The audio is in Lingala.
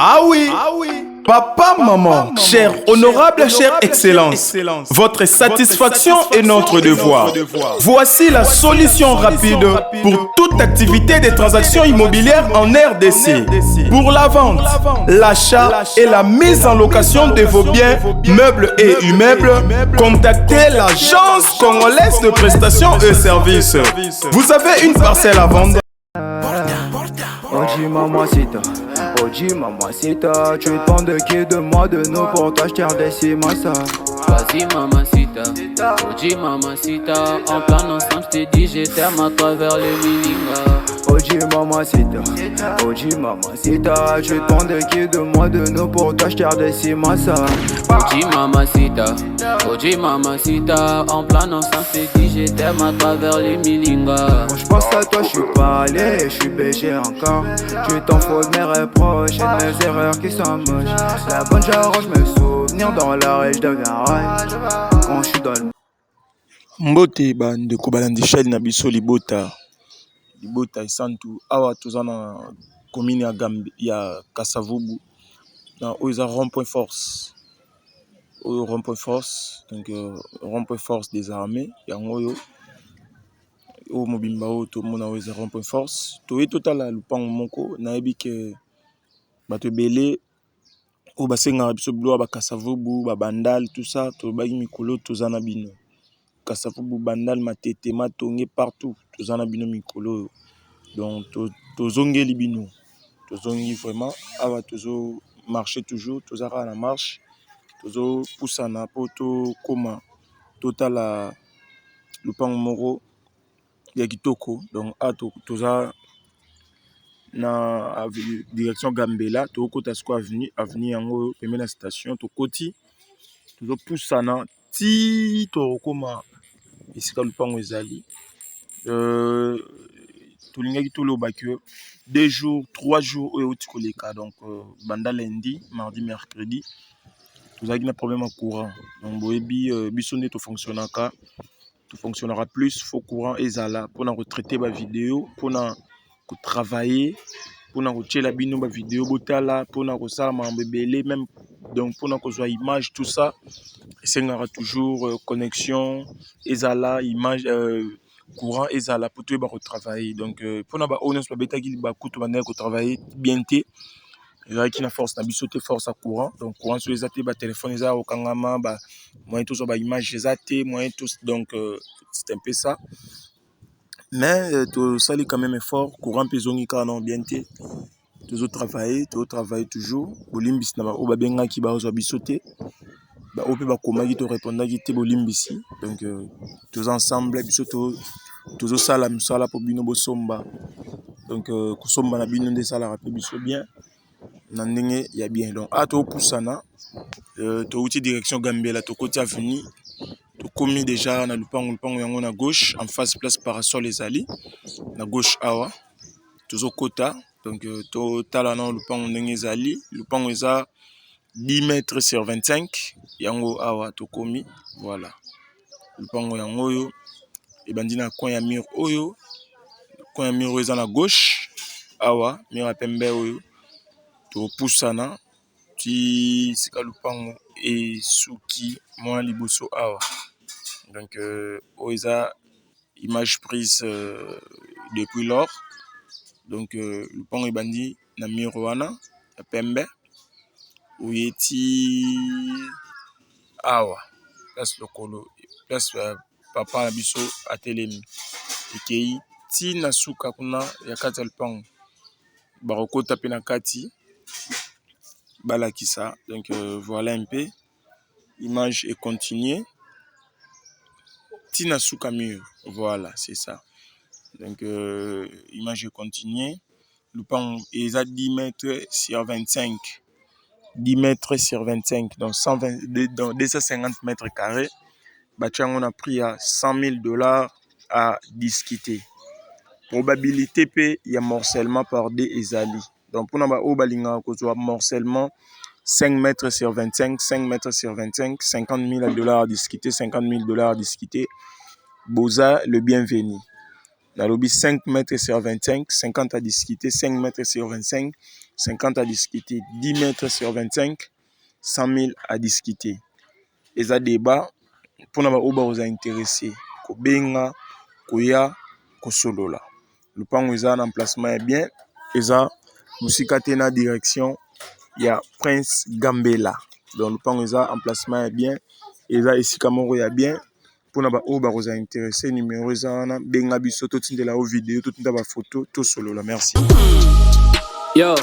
Ah oui. Papa, maman, cher honorable, chère excellence, votre satisfaction est notre devoir. Voici la solution rapide pour toute activité des transactions immobilières en RDC. Pour la vente, l'achat et la mise en location de vos biens, meubles et immeubles, contactez l'Agence congolaise de prestations et services. Vous avez une parcelle à vendre? Oji mamacita, Oji mamacita, tu demandes de qui de moi de nous pour toi je redessis massa. Vas-y mamacita, Oji mamacita, en plan ensemble je t'ai dit je t'aime à travers les miningas. Oji mamacita, tu demandes de qui de moi de nous pour toi je redessis massa. Oji mamacita, en plan ensemble je t'ai dit je t'aime à travers les miningas. Quand je pense à toi je suis pas allé, je suis BG encore. Tu t'en fous de mes reproches et de mes erreurs qui sont moches. La bonne j'arrange mes souvenirs dans la rue, je deviens rail. Quand je suis dans le Mbote bandeko balandi shali na biso libota esantu awa toza na commune ya Gambe ya Kasavubu na oyo rond-point force donc rond-point force des armées yango oyo mobimba oyo tomona oyo rond-point force toye totala lupango moko nayebi ke bato ebele oyo basengaka biso bilo ba Kasavubu babandal tout ça tobaki mikolo toza na bino Kasavubu bandal matete matonge partout toza na bino mikolo donc tozongeli bino tozongi vraiment awa tozo marcher toujours toza kaka na marche tozo pusana po tokoma totala lupango moko ya kitoko donc toza na direction Gambela tokota siko avenue yango pembeni na station tokoti tozo pusana ti tokoma esika lupango ezali tolingaki tolobaki 2 jours 3 jours oyo euti koleka donc banda lundi mardi mercredi tozalaki na problème ya courant donc boyebi biso nde tofonctionnaka plus faut courant ezala mpona kotraite bavideo mpona kotravailler mpona kotiela bino bavideo botala mpona kosala makambo ebele même donc mpona kozwa image tout ça esengaka toujours connexion ezala image courant ezala po toyeba kotravailler donc mpona baoyo nyonso babetaki bakutu bandaki kotravailler bien te ezalaki na force na biso te force ya courant donc courant so eza te batelefone eza kokangama moyen tozwa baimage eza te moyen donc c'est un peu ça mais tosali quand même effort courant mpe ezongi kaka non bien te tozotravailler toujours bolimbisi na baoyo babengaki bazwa biso te baoyo mpe bakomaki torépondaki te bolimbisi donc toza ensemble biso tozosala misala mpo bino bosomba donc kosomba na bino nde esalaka mpe biso bien na ndenge ya bien donc topusana touti direction Gambela tokoti avenue tokomi déjà na lupango yango na gauche en face place parasol ezali na gauche awa tozokota donc totala na lupango ndenge ezali lupango eza 10 mètres sur 25 yango awa tokomi voilà lupango yango oyo ebandi na coin ya mur oyo eza na gauche awa mur ya pembe oyo topusana ti sika lupango esuki mwa liboso awa donc oyo eza image prise depuis lors donc lupango ebandi na mur wana ya pembe oyeti awa place lokolo place papa na biso atelemi ekei ti na suka kuna ya kati ya lupango bakokota mpe na kati balakisa donc voilà un peu image est continuée tina suka mur voilà c'est ça donc image est continuée lupango eza 10 mètres sur 25 10 mètres sur 25 donc 250 mètres carrés batiango on a pris à $100,000 à discuter probabilité pe ya morcellement par des ezali donc pour na balinga kozwa morcellement 5 mètres sur 25 5 mètres sur 25 $50,000 à discuter $50,000 à discuter boza le bienvenu Dans le lobby 5 mètres sur 25, 50 à discuter, 5 mètres sur 25, 50 à discuter, 10 mètres sur 25, 100 000 à discuter. Et ça débat pour nous vous intéresser. Kobenga, koya, kosolola. Le pan est en emplacement est bien. Et ça, musika tena direction, il y a Prince Gambela. Donc le pan est en emplacement est bien. Et ça ici Camoro est bien. Pour nous vous intéresser, numéro zana, benga biso tout de la vidéo, tout de la photo, tout solo là. Merci. Yo.